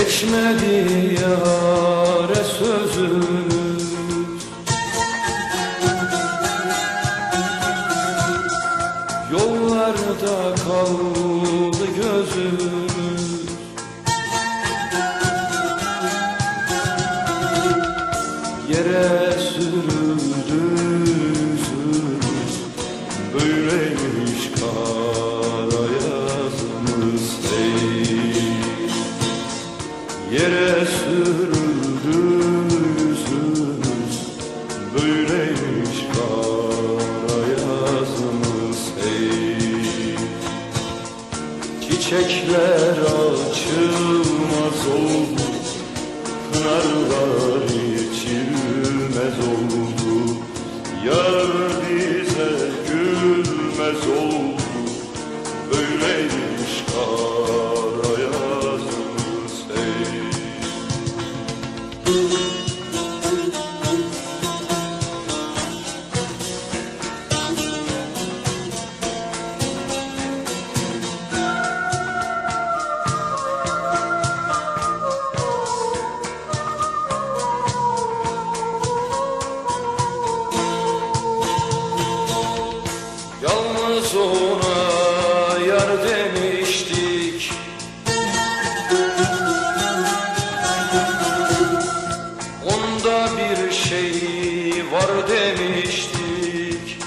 Geçmedi yâre sözümüz, yollarda kaldı gözümüz. Yere sürüldü yüzümüz, böyleymiş kara yazımız hey. Yere sürüldü yüzümüz, böyleymiş kara yazımız hey. Çiçekler açılmaz oldu, pınarlar içilmez oldu. Yar bize gülmez oldu, böyleymiş kara yazımız hey. Yalnız ona yar demiştik, onda bir şey var demiştik.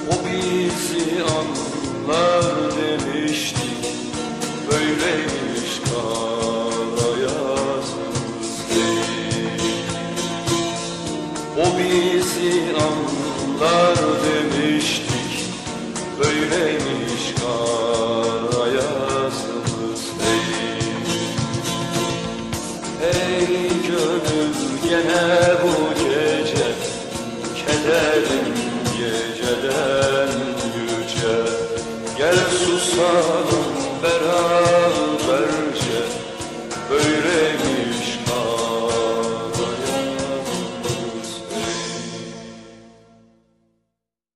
O bizi anlar demiştik, böyleymiş kara yazımız değil. O bizi anlar demiştik, böyleymiş kara yazımız değil. Ey gönül gene bu gece, kederin geceden yüce. Gel susalım beraberce, böyleymiş